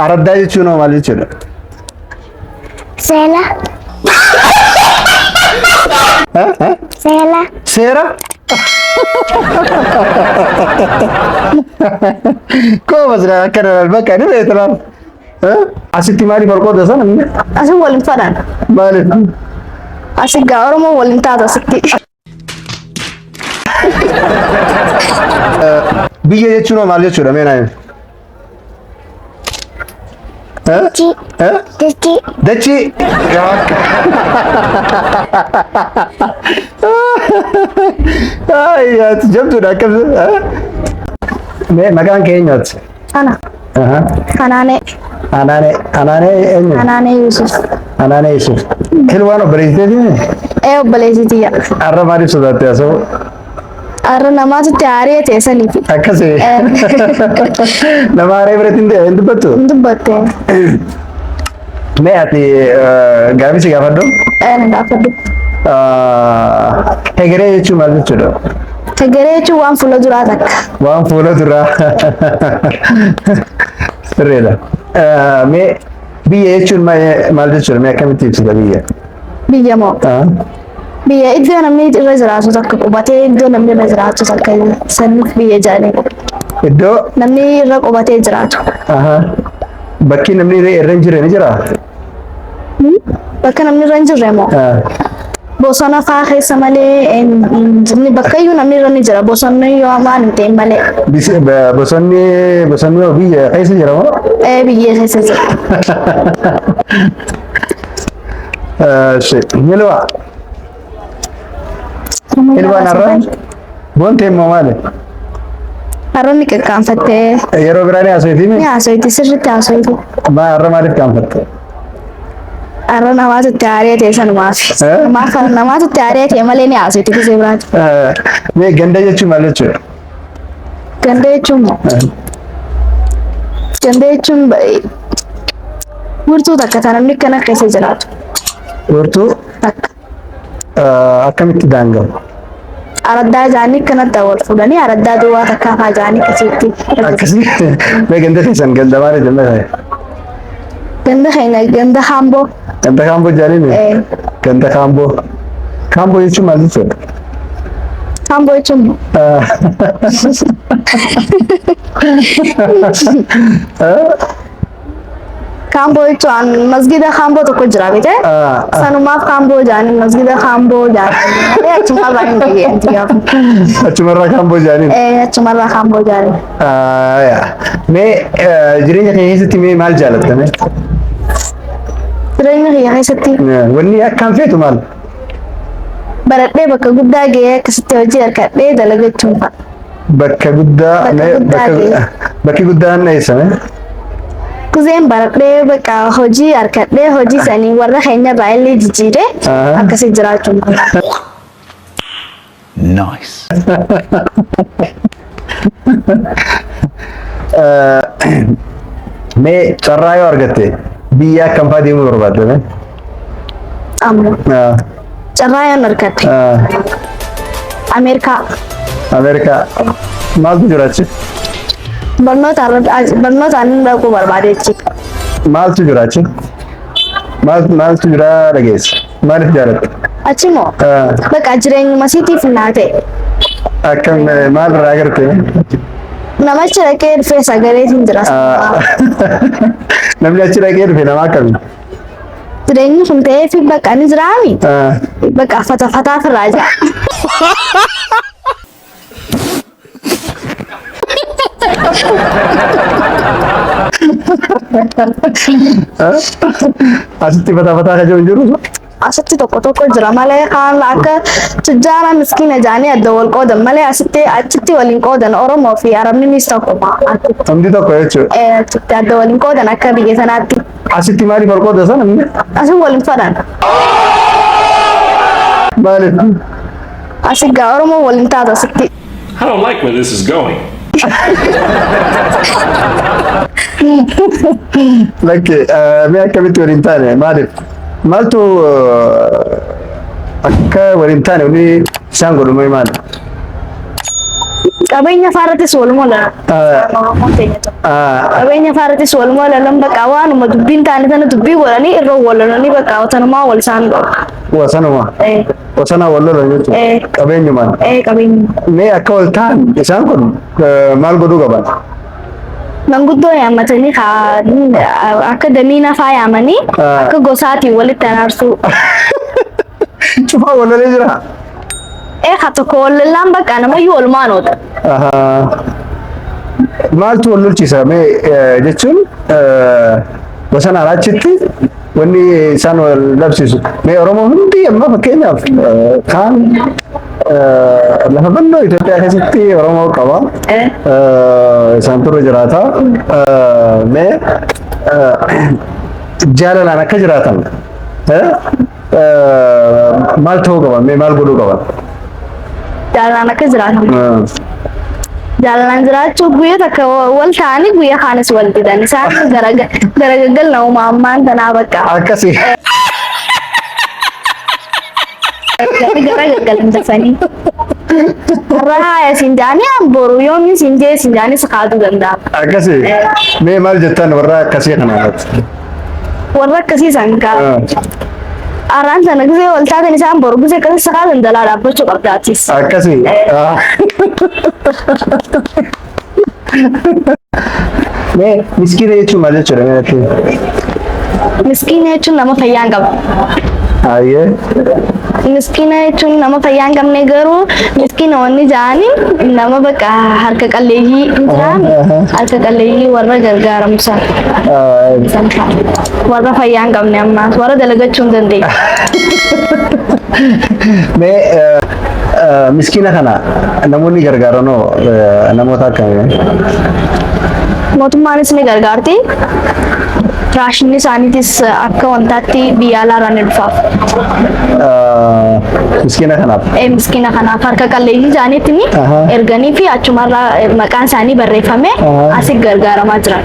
Araddaa jechuun hoo maal jechuudha? Seela. Seela. Seera? Koo masraa akkana bakka ni beektamaan. Asitti maaliif ol qooda sana? Asin waliin fadhan. Maaliif? Asi gaa Oromoo waliin taatu asitti. Biyya jechuun hoo maal jechuudha meenaa? Dachii. Dachii. Dachii. Ay, jamtuudha akkam. Maqaan kee eenyuuti? Ana. Anaanee. Anaanee eenyu? Anaanee Yusuf. Anaanee Yusuf. Hilwaan obboleessiteeti? Obboleessitiyya. Har'a maaliif sodaatte asoo? Har'a namaatu taaree teessaniifi. Akkasii. Nama haree biratti hin dubbattu? Hin dubbatte. Mee ati gaaffii si gaafadhu? Na gaafadhu. Hegeree jechuun maal jechuudha? Hegeree jechuun waan fuula duraa takka. Waan fuula duraa. Sirreedha. Mee biyya jechuun maal jechuudha? Mee akkamitti ibsita biyya? Biyya moo? Biyya iddoo namni irra jiraatu takka qubatee iddoo namni irra jiraatu takka saniif biyya jedhanii. Iddoo? Namni irra qubatee jiraatu. Bakki namni irra hin jirre ni jiraa? Bakka namni irra hin jirre moo? Bosona fa'aa keessa malee bakka iyyuu namni irra ni jira. Bosonni yoo hamaan hin ta'in malee. Bosonni yoo biyya keessa jira moo? Biyya keessa jira. Hilwa. Hilwaan har'a boonte immoo maali? Har'a ni qaqqaanfattee. Yeroo biraa ni haasofti mi? Ni haasofti sirriitti haasofti. Har'a maaliif qaanfatte? Har'a namaatu itti aaree ta'e sanumaaf. Namaatu itti aaree ta'e malee ni haasofti kisee biraati. Mee ganda jechuun maal jechuudha? Ganda jechuun moo? Ganda jechuun wiirtuu takka tan namni akkana keessa jiraatu. Wiirtuu? Takka. Akkamitti daangamu? Araddaa jaanii kanatti wal fuudhanii araddaa duwwaa takkaa fa'aa jaanii akkasitti. Akkasii? Mee ganda keessan ganda maali jenna ta'e? Ganda keenya ganda Haamboo. Ganda Haamboo jaaniin? Ganda Haamboo. Haamboo jechuun maal jechuudha? Haamboo jechuun Haamboo jechuun masgida Haamboo tokko jira beekte? Sanumaaf Haamboo jaaniin masgida Haamboo jaaniin. Achumarraa hin biyyeetti gaafa. Achumarraa Haamboo jaaniin? Achumarraa Haamboo jaaniin. Mee jireenya keenya keessatti mee maal jaalattame? Jireenya keenya keessatti? Wanni akkaan feetu maal? Baradhee bakka guddaa gahee akkasitti hojii harkadhee dalagachuun fa'a. Bakka guddaa bakki guddaan eessame? Kuzeen baradhee bakka hojii harkadhee hojii sanii warra keenya irraa illee jijjiiree akkasii jiraachuun fa'a. Nice. Mee carraa yoo argatte biyya akkam fa'aa deemuu barbaadde? Amma carraa yoo argatte Ameerikaa. Ameerikaa maaltu jira achi? Barnootaan dhaquu barbaade jechuudha. Maaltu jira achi? Maaltu jira dhageessa? Maaliif jaalatta? Achi moo? Bakka jireenyuma siitiif naa ta'e. Akkam maal irraa agarte? Namichi dhaqee dhufee sagaleetiin jira. Namni achi dhaqee dhufe nama akkamii? Jireenyi kun ta'ee fi bakka ni jiraami. Bakka fatafataa firraa jira. Asitti fatafataa kan jiru? Asitti tokko jira malee kaan akka tujjaara miskiina jaanii adda wal qoodan malee achitti waliin qoodan Oromoo fi Arabninis tokkuma. Hundi tokko jechuudha. Achitti adda waliin qoodan akka biyya sanaatti. Asitti maaliif ol qooda sana? Asin waliin fadhan. Maaliif? Asi gaa Oromoo waliin taatu asitti. I don't like where this is going. Lakke mee akkamitti waliin taane maaliif? Maaltu akka waliin taane wanni isaan godhume maali? Qabeenya faarratti walmola. Qabeenya faarratti walmola lan bakka waanuma dubbiin taane sana dubbii godhanii irra walolanii bakka watanumaa wal isaan godhu. Wasanuma. Wasana wallolan jechuudha. Qabeenyumaan. Qabeenya. Mee akka wal ta'an isaan kun maal godhuu qaban? Manguddoo yaammatanii akka damiina faa yaamanii akka gosaatiin walitti araarsuu. Cufaa wallolee jira. Haa tokko wallolaan bakka namayyuu olmaanoodha. Maaltu wal lolchiisa mee jechuun bosona alaachitti wanni isaan wal dhabsiisu mee Oromoo hundi amma fakkeenyaaf kaan lafa bal'oo Itoophiyaa keessatti Oromoo qaba isaan turre jiraata mee jaalalaan akka jiraatan maal ta'uu qaban mee maal godhuu qaban? Jaalalaan akka jiraatan. Jaalalaan jiraachuu guyyaa takka wal ta'anii guyyaa kaanis wal didan isaan garagagal na uumammaan tanaa bakka. Akkasii. Garagagal hin dafanii. Rahaa isin jaanii boru yoomni isin jee isin jaanii sakaatu danda'a. Akkasii. Mee maal jettan warra akkasii kanaafatti? Warra akkasii san kaa. Araan sana gisee wal taatan isaan boru gisee akkasii sakaatan jalaa dhaabbachuu qabdaatis. Akkasii. Mee miskiina jechuun maal jechuudha mee natti? Miskiina jechuun nama fayyaa hin qabu. Ayyee. Miskiina jechuun nama fayyaa hin qabne garuu miskiina wanni ja'anii nama bakka harka qalleeyyii hin jiraan harka qalleeyyii warra gargaaramu sana. Warra fayyaa hin qabne ammaas warra dalagachuu hin dandeenye. Mee miskiina kana namoonni gargaaranoo namoota akkamii? Mootummaanis ni gargaarti. Raashinni isaaniitis akka wantaatti biyya alaarraa ni dhufaaf. Miskiina kanaaf? Miskiina kanaaf harka qalleeyyii isaaniitti ni erganii fi achumarraa maqaan isaanii barreeffamee asitti gargaaramaa jiran.